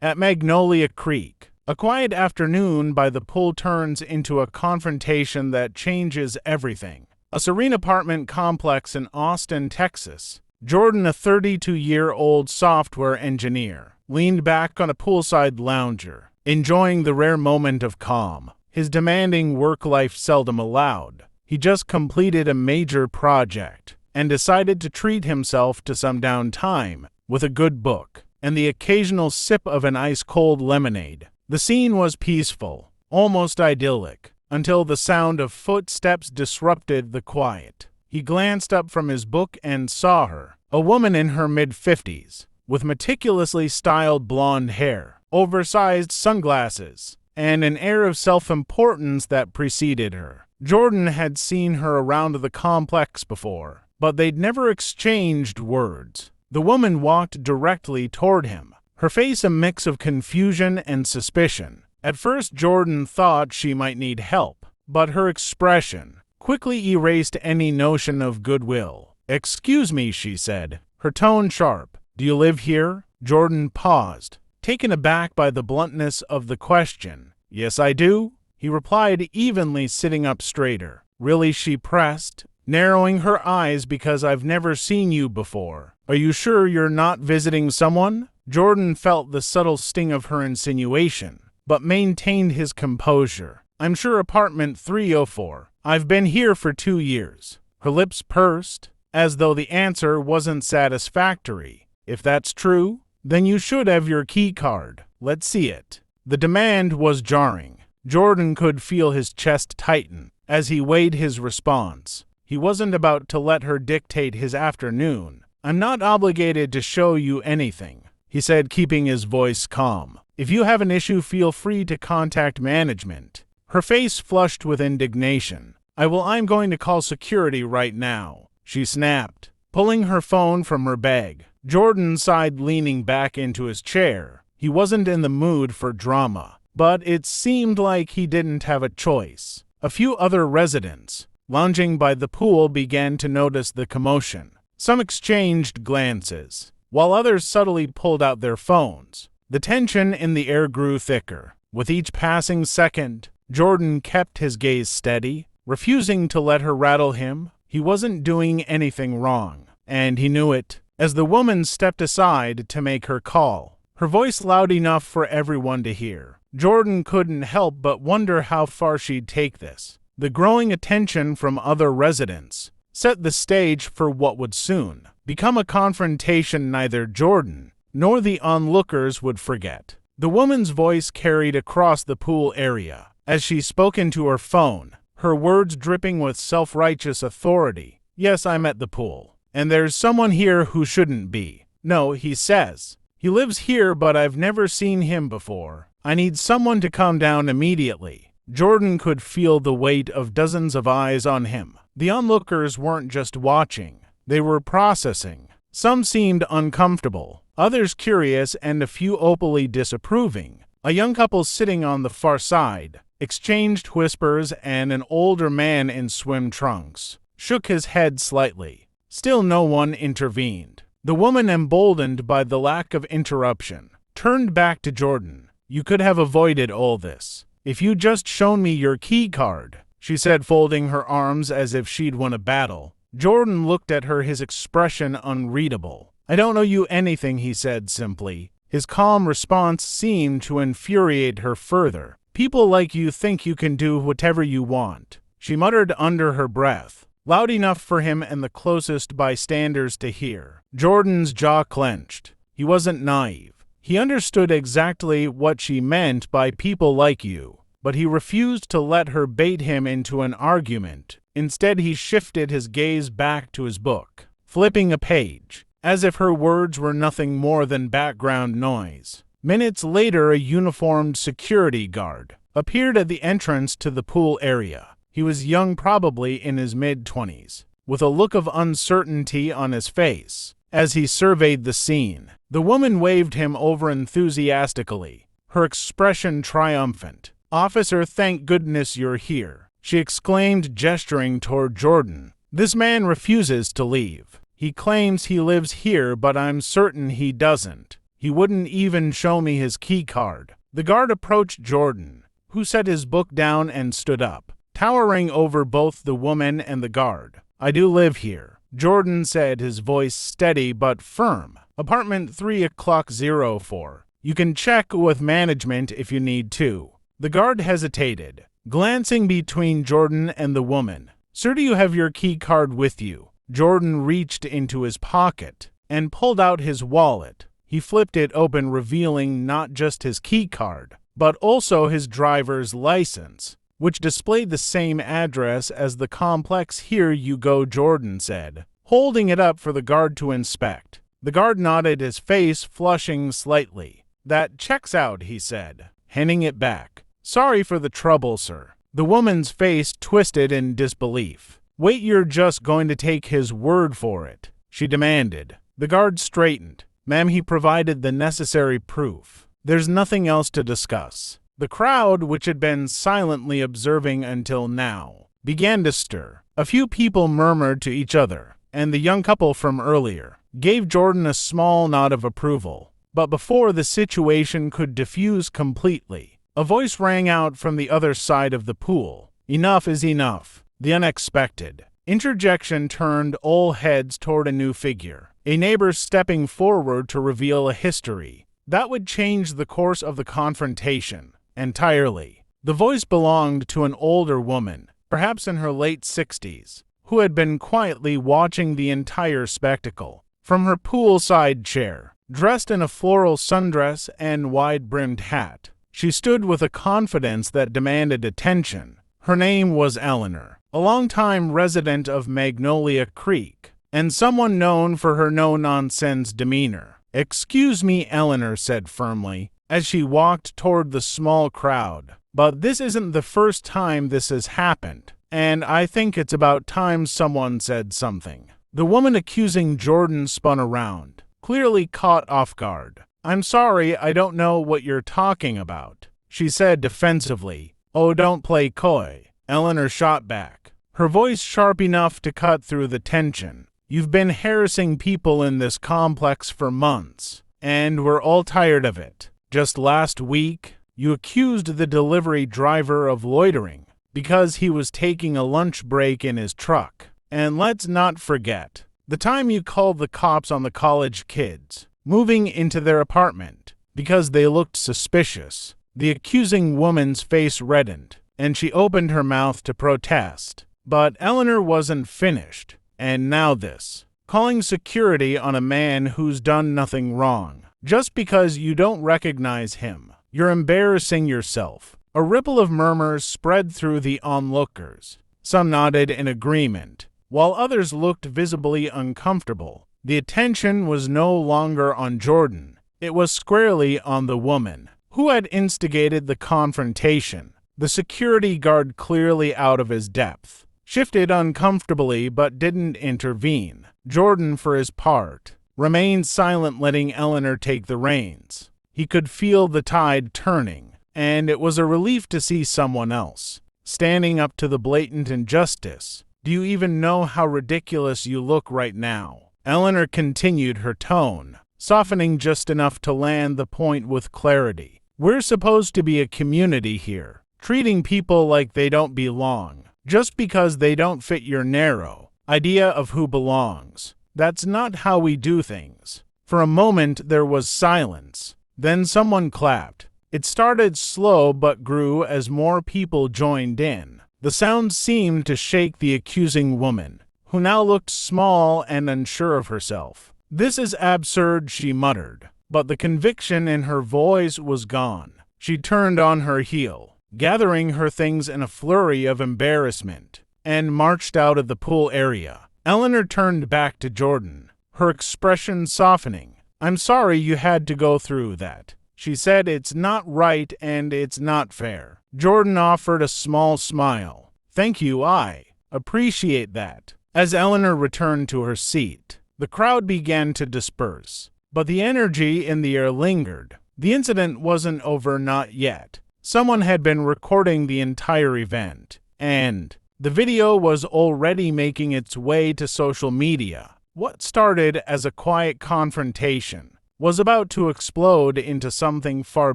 At Magnolia Creek, a quiet afternoon by the pool turns into a confrontation that changes everything. A serene apartment complex in Austin, Texas. Jordan, a 32-year-old software engineer, leaned back on a poolside lounger, enjoying the rare moment of calm his demanding work life seldom allowed. He just completed a major project and decided to treat himself to some downtime with a good book and the occasional sip of an ice-cold lemonade. The scene was peaceful, almost idyllic, until the sound of footsteps disrupted the quiet. He glanced up from his book and saw her, a woman in her mid-50s, with meticulously styled blonde hair, oversized sunglasses, and an air of self-importance that preceded her. Jordan had seen her around the complex before, but they'd never exchanged words. The woman walked directly toward him, her face a mix of confusion and suspicion. At first, Jordan thought she might need help, but her expression quickly erased any notion of goodwill. "Excuse me," she said, her tone sharp. "Do you live here?" Jordan paused, taken aback by the bluntness of the question. "Yes, I do," he replied, evenly sitting up straighter. "Really?" she pressed, narrowing her eyes. "Because I've never seen you before. Are you sure you're not visiting someone?" Jordan felt the subtle sting of her insinuation, but maintained his composure. "I'm sure apartment 304. I've been here for 2 years. Her lips pursed, as though the answer wasn't satisfactory. "If that's true, then you should have your key card. Let's see it." The demand was jarring. Jordan could feel his chest tighten as he weighed his response. He wasn't about to let her dictate his afternoon. "I'm not obligated to show you anything," he said, keeping his voice calm. "If you have an issue, feel free to contact management." Her face flushed with indignation. I'm going to call security right now," she snapped, pulling her phone from her bag. Jordan sighed, leaning back into his chair. He wasn't in the mood for drama, but it seemed like he didn't have a choice. A few other residents, lounging by the pool, began to notice the commotion. Some exchanged glances, while others subtly pulled out their phones. The tension in the air grew thicker. With each passing second, Jordan kept his gaze steady, refusing to let her rattle him. He wasn't doing anything wrong, and he knew it. As the woman stepped aside to make her call, her voice loud enough for everyone to hear, Jordan couldn't help but wonder how far she'd take this. The growing attention from other residents set the stage for what would soon become a confrontation neither Jordan nor the onlookers would forget. The woman's voice carried across the pool area as she spoke into her phone, her words dripping with self-righteous authority. "Yes, I'm at the pool, and there's someone here who shouldn't be. No, he says. He lives here, but I've never seen him before. I need someone to come down immediately." Jordan could feel the weight of dozens of eyes on him. The onlookers weren't just watching, they were processing. Some seemed uncomfortable, others curious, and a few openly disapproving. A young couple sitting on the far side exchanged whispers, and an older man in swim trunks shook his head slightly. Still no one intervened. The woman, emboldened by the lack of interruption, turned back to Jordan. "You could have avoided all this if you'd just shown me your key card," she said, folding her arms as if she'd won a battle. Jordan looked at her, his expression unreadable. "I don't owe you anything," he said simply. His calm response seemed to infuriate her further. "People like you think you can do whatever you want," she muttered under her breath, loud enough for him and the closest bystanders to hear. Jordan's jaw clenched. He wasn't naive. He understood exactly what she meant by "people like you," but he refused to let her bait him into an argument. Instead, he shifted his gaze back to his book, flipping a page, as if her words were nothing more than background noise. Minutes later, a uniformed security guard appeared at the entrance to the pool area. He was young, probably in his mid-20s, with a look of uncertainty on his face. As he surveyed the scene, the woman waved him over enthusiastically, her expression triumphant. "Officer, thank goodness you're here," she exclaimed, gesturing toward Jordan. "This man refuses to leave. He claims he lives here, but I'm certain he doesn't." He wouldn't even show me his key card. The guard approached Jordan, who set his book down and stood up, towering over both the woman and the guard. "I do live here," Jordan said, his voice steady but firm. "Apartment 3:04. You can check with management if you need to." The guard hesitated, glancing between Jordan and the woman. "Sir, do you have your key card with you?" Jordan reached into his pocket and pulled out his wallet. He flipped it open, revealing not just his key card, but also his driver's license, which displayed the same address as the complex. "Here you go," Jordan said, holding it up for the guard to inspect. The guard nodded, his face flushing slightly. "That checks out," he said, handing it back. "Sorry for the trouble, sir." The woman's face twisted in disbelief. "Wait, you're just going to take his word for it?" she demanded. The guard straightened. "Ma'am," he provided the necessary proof. "There's nothing else to discuss." The crowd, which had been silently observing until now, began to stir. A few people murmured to each other, and the young couple from earlier gave Jordan a small nod of approval. But before the situation could diffuse completely, a voice rang out from the other side of the pool. "Enough is enough." The unexpected interjection turned all heads toward a new figure, a neighbor stepping forward to reveal a history that would change the course of the confrontation entirely. The voice belonged to an older woman, perhaps in her late 60s, who had been quietly watching the entire spectacle from her poolside chair. Dressed in a floral sundress and wide-brimmed hat, she stood with a confidence that demanded attention. Her name was Eleanor, a longtime resident of Magnolia Creek, and someone known for her no-nonsense demeanor. "Excuse me," Eleanor said firmly, as she walked toward the small crowd, "but this isn't the first time this has happened, and I think it's about time someone said something." The woman accusing Jordan spun around, clearly caught off guard. "I'm sorry, I don't know what you're talking about," she said defensively. "Oh, don't play coy," Eleanor shot back, her voice sharp enough to cut through the tension. "You've been harassing people in this complex for months, and we're all tired of it. Just last week, you accused the delivery driver of loitering because he was taking a lunch break in his truck. And let's not forget the time you called the cops on the college kids moving into their apartment because they looked suspicious." The accusing woman's face reddened, and she opened her mouth to protest. But Eleanor wasn't finished. "And now this. Calling security on a man who's done nothing wrong, just because you don't recognize him. You're embarrassing yourself." A ripple of murmurs spread through the onlookers. Some nodded in agreement, while others looked visibly uncomfortable. The attention was no longer on Jordan. It was squarely on the woman who had instigated the confrontation. The security guard, clearly out of his depth, shifted uncomfortably but didn't intervene. Jordan, for his part, remained silent, letting Eleanor take the reins. He could feel the tide turning, and it was a relief to see someone else standing up to the blatant injustice. "Do you even know how ridiculous you look right now?" Eleanor continued, her tone softening just enough to land the point with clarity. "We're supposed to be a community here, treating people like they don't belong, just because they don't fit your narrow idea of who belongs. That's not how we do things." For a moment there was silence. Then someone clapped. It started slow but grew as more people joined in. The sound seemed to shake the accusing woman, who now looked small and unsure of herself. "This is absurd," she muttered, but the conviction in her voice was gone. She turned on her heel, gathering her things in a flurry of embarrassment, and marched out of the pool area. Eleanor turned back to Jordan, her expression softening. "I'm sorry you had to go through that," she said. "It's not right and it's not fair." Jordan offered a small smile. "Thank you, I appreciate that." As Eleanor returned to her seat, the crowd began to disperse, but the energy in the air lingered. The incident wasn't over, not yet. Someone had been recording the entire event, and the video was already making its way to social media. What started as a quiet confrontation was about to explode into something far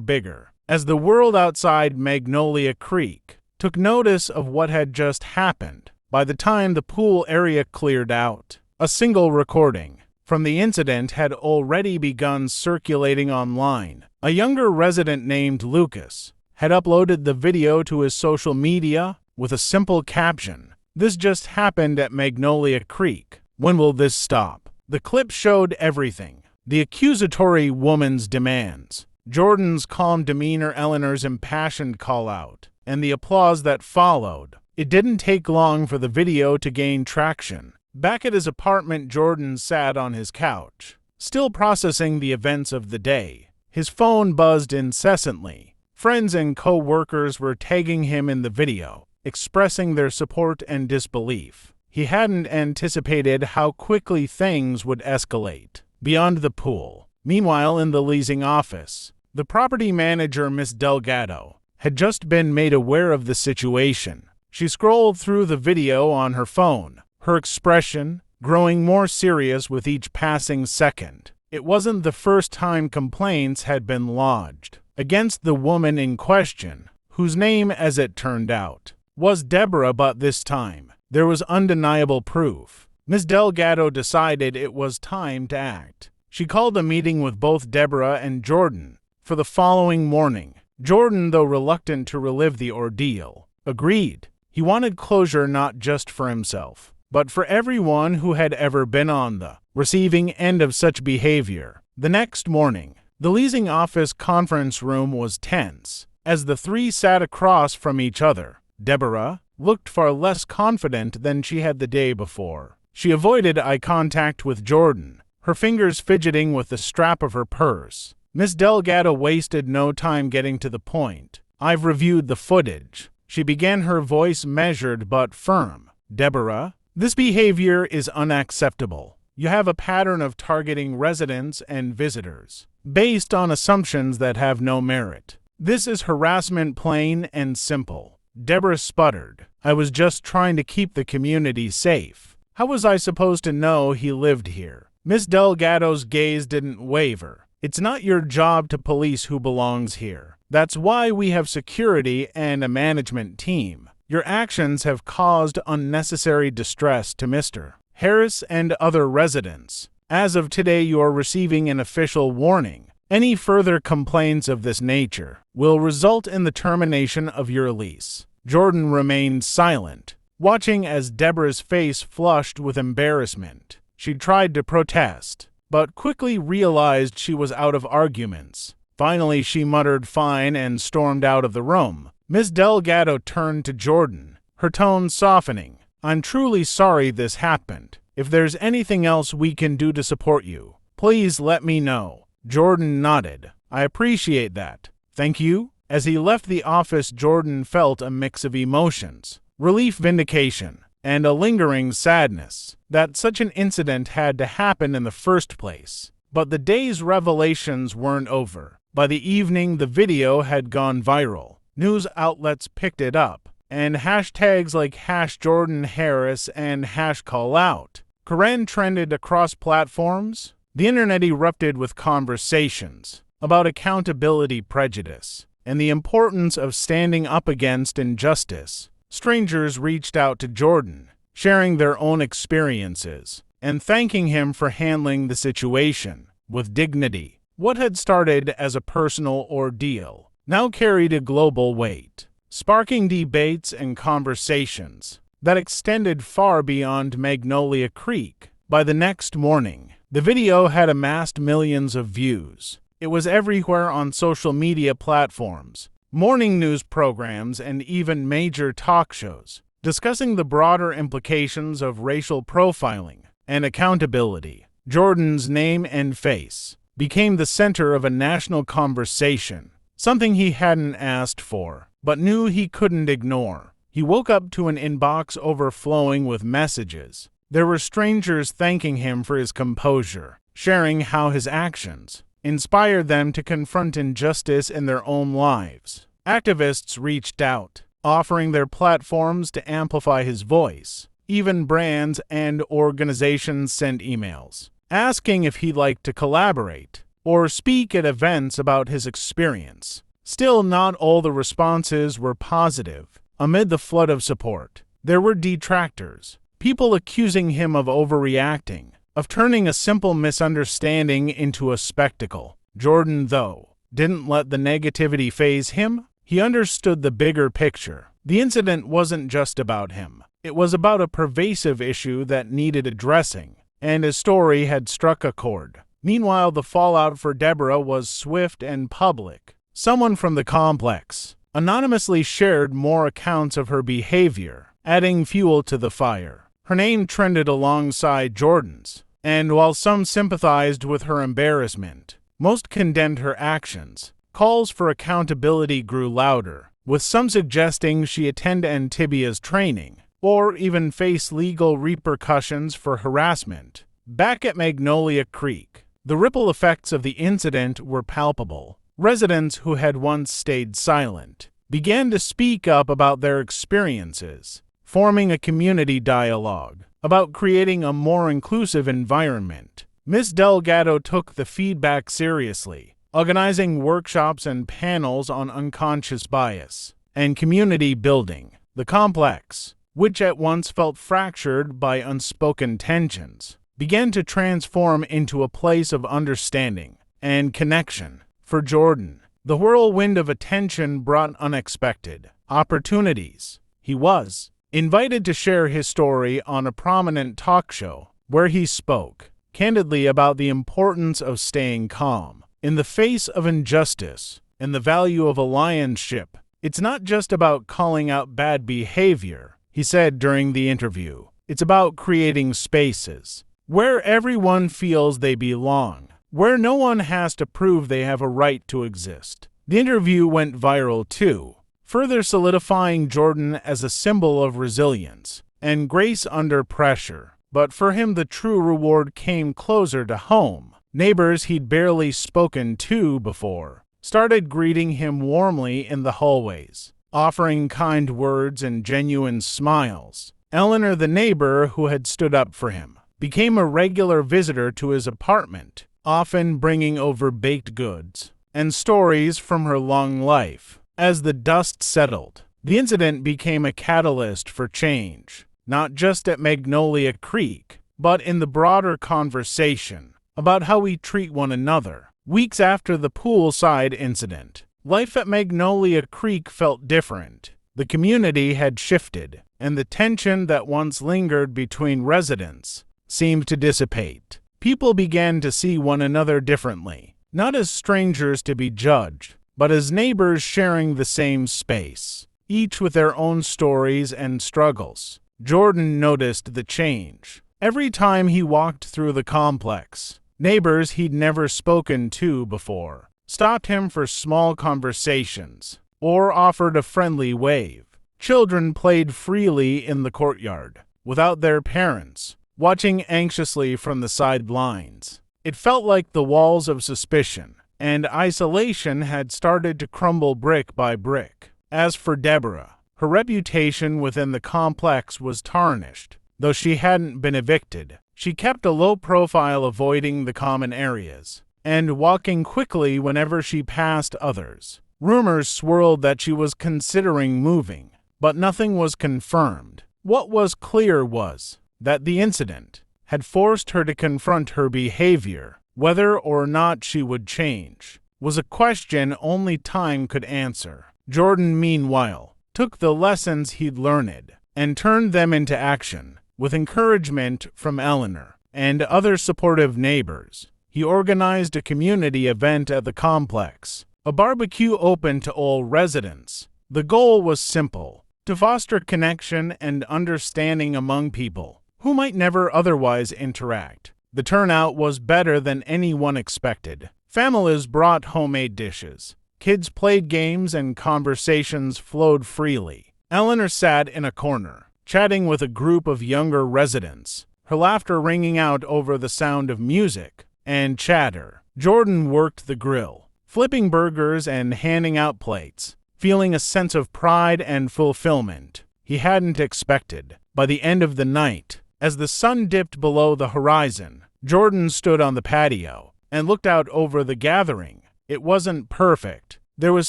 bigger. As the world outside Magnolia Creek took notice of what had just happened, by the time the pool area cleared out, a single recording from the incident had already begun circulating online. A younger resident named Lucas had uploaded the video to his social media with a simple caption, "This just happened at Magnolia Creek. When will this stop?" The clip showed everything: the accusatory woman's demands, Jordan's calm demeanor, Eleanor's impassioned call-out, and the applause that followed. It didn't take long for the video to gain traction. Back at his apartment, Jordan sat on his couch, still processing the events of the day. His phone buzzed incessantly. Friends and co-workers were tagging him in the video, expressing their support and disbelief. He hadn't anticipated how quickly things would escalate beyond the pool. Meanwhile, in the leasing office, the property manager, Miss Delgado, had just been made aware of the situation. She scrolled through the video on her phone, her expression growing more serious with each passing second. It wasn't the first time complaints had been lodged against the woman in question, whose name, as it turned out, was Deborah, but this time there was undeniable proof. Miss Delgado decided it was time to act. She called a meeting with both Deborah and Jordan for the following morning. Jordan, though reluctant to relive the ordeal, agreed. He wanted closure not just for himself, but for everyone who had ever been on the receiving end of such behavior. The next morning, the leasing office conference room was tense. As the three sat across from each other, Deborah looked far less confident than she had the day before. She avoided eye contact with Jordan, her fingers fidgeting with the strap of her purse. Miss Delgado wasted no time getting to the point. "I've reviewed the footage." She began, her voice measured but firm. "Deborah, this behavior is unacceptable. You have a pattern of targeting residents and visitors based on assumptions that have no merit. This is harassment, plain and simple." Deborah sputtered. "I was just trying to keep the community safe. How was I supposed to know he lived here?" Miss Delgado's gaze didn't waver. "It's not your job to police who belongs here. That's why we have security and a management team. Your actions have caused unnecessary distress to Mr. Harris and other residents. As of today, you are receiving an official warning. Any further complaints of this nature will result in the termination of your lease." Jordan remained silent, watching as Deborah's face flushed with embarrassment. She tried to protest, but quickly realized she was out of arguments. Finally, she muttered fine and stormed out of the room. Miss Delgado turned to Jordan, her tone softening. "I'm truly sorry this happened. If there's anything else we can do to support you, please let me know." Jordan nodded. "I appreciate that. Thank you." As he left the office, Jordan felt a mix of emotions: relief, vindication, and a lingering sadness that such an incident had to happen in the first place. But the day's revelations weren't over. By the evening, the video had gone viral. News outlets picked it up, and hashtags like #JordanHarris and #CallOut Karen trended across platforms. The internet erupted with conversations about accountability, prejudice, and the importance of standing up against injustice. Strangers reached out to Jordan, sharing their own experiences and thanking him for handling the situation with dignity. What had started as a personal ordeal now carried a global weight, sparking debates and conversations that extended far beyond Magnolia Creek. By the next morning, the video had amassed millions of views. It was everywhere on social media platforms, morning news programs, and even major talk shows, discussing the broader implications of racial profiling and accountability. Jordan's name and face became the center of a national conversation, something he hadn't asked for, but knew he couldn't ignore. He woke up to an inbox overflowing with messages. There were strangers thanking him for his composure, sharing how his actions inspired them to confront injustice in their own lives. Activists reached out, offering their platforms to amplify his voice. Even brands and organizations sent emails, asking if he'd like to collaborate. or speak at events about his experience. Still, not all the responses were positive. Amid the flood of support, there were detractors, people accusing him of overreacting, of turning a simple misunderstanding into a spectacle. Jordan, though, didn't let the negativity faze him. He understood the bigger picture. The incident wasn't just about him. It was about a pervasive issue that needed addressing, and his story had struck a chord. Meanwhile, the fallout for Deborah was swift and public. Someone from the complex anonymously shared more accounts of her behavior, adding fuel to the fire. Her name trended alongside Jordan's, and while some sympathized with her embarrassment, most condemned her actions. Calls for accountability grew louder, with some suggesting she attend Antibia's training, or even face legal repercussions for harassment. Back at Magnolia Creek, the ripple effects of the incident were palpable. Residents who had once stayed silent began to speak up about their experiences, forming a community dialogue about creating a more inclusive environment. Ms. Delgado took the feedback seriously, organizing workshops and panels on unconscious bias and community building. The complex, which at once felt fractured by unspoken tensions, began to transform into a place of understanding and connection. For Jordan, the whirlwind of attention brought unexpected opportunities. He was invited to share his story on a prominent talk show, where he spoke candidly about the importance of staying calm in the face of injustice and the value of allianceship. It's not just about calling out bad behavior, he said during the interview. It's about creating spaces where everyone feels they belong, where no one has to prove they have a right to exist. The interview went viral too, further solidifying Jordan as a symbol of resilience and grace under pressure. But for him, the true reward came closer to home. Neighbors he'd barely spoken to before started greeting him warmly in the hallways, offering kind words and genuine smiles. Eleanor, the neighbor who had stood up for him, became a regular visitor to his apartment, often bringing over baked goods and stories from her long life. As the dust settled, the incident became a catalyst for change, not just at Magnolia Creek, but in the broader conversation about how we treat one another. Weeks after the Poolside incident, life at Magnolia Creek felt different. The community had shifted, and the tension that once lingered between residents seemed to dissipate. People began to see one another differently, not as strangers to be judged, but as neighbors sharing the same space, each with their own stories and struggles. Jordan noticed the change. Every time he walked through the complex, neighbors he'd never spoken to before stopped him for small conversations or offered a friendly wave. Children played freely in the courtyard without their parents, watching anxiously from the sidelines. It felt like the walls of suspicion and isolation had started to crumble brick by brick. As for Deborah, her reputation within the complex was tarnished. Though she hadn't been evicted, she kept a low profile, avoiding the common areas and walking quickly whenever she passed others. Rumors swirled that she was considering moving, but nothing was confirmed. What was clear was that the incident had forced her to confront her behavior. Whether or not she would change was a question only time could answer. Jordan, meanwhile, took the lessons he'd learned and turned them into action. With encouragement from Eleanor and other supportive neighbors, he organized a community event at the complex, a barbecue open to all residents. The goal was simple: to foster connection and understanding among people who might never otherwise interact. The turnout was better than anyone expected. Families brought homemade dishes, kids played games, and conversations flowed freely. Eleanor sat in a corner, chatting with a group of younger residents, her laughter ringing out over the sound of music and chatter. Jordan worked the grill, flipping burgers and handing out plates, feeling a sense of pride and fulfillment he hadn't expected. By the end of the night, as the sun dipped below the horizon, Jordan stood on the patio and looked out over the gathering. It wasn't perfect. There was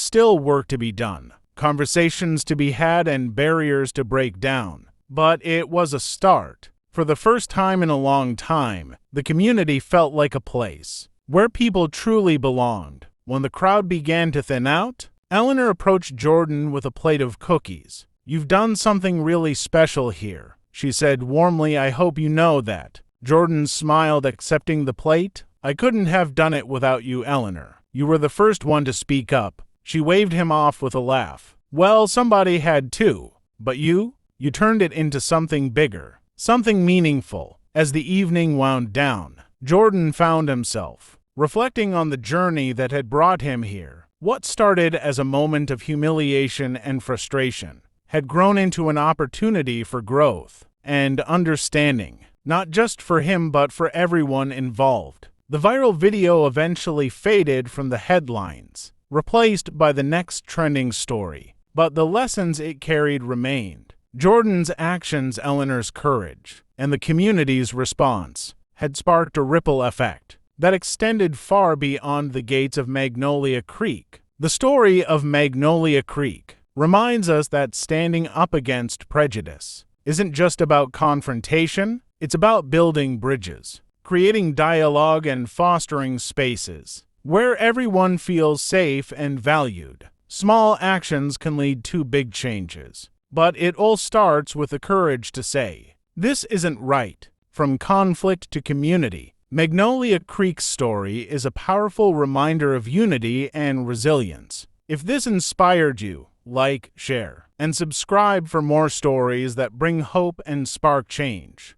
still work to be done, conversations to be had, and barriers to break down. But it was a start. For the first time in a long time, the community felt like a place where people truly belonged. When the crowd began to thin out, Eleanor approached Jordan with a plate of cookies. "You've done something really special here," she said warmly. "I hope you know that." Jordan smiled, accepting the plate. "I couldn't have done it without you, Eleanor. You were the first one to speak up." She waved him off with a laugh. "Well, somebody had to. But you turned it into something bigger, something meaningful." As the evening wound down, Jordan found himself reflecting on the journey that had brought him here. What started as a moment of humiliation and frustration had grown into an opportunity for growth and understanding, not just for him but for everyone involved. The viral video eventually faded from the headlines, replaced by the next trending story, but the lessons it carried remained. Jordan's actions, Eleanor's courage, and the community's response had sparked a ripple effect that extended far beyond the gates of Magnolia Creek. The story of Magnolia Creek reminds us that standing up against prejudice isn't just about confrontation, it's about building bridges, creating dialogue, and fostering spaces where everyone feels safe and valued. Small actions can lead to big changes, but it all starts with the courage to say, "This isn't right." From conflict to community, Magnolia Creek's story is a powerful reminder of unity and resilience. If this inspired you, like, share, and subscribe for more stories that bring hope and spark change.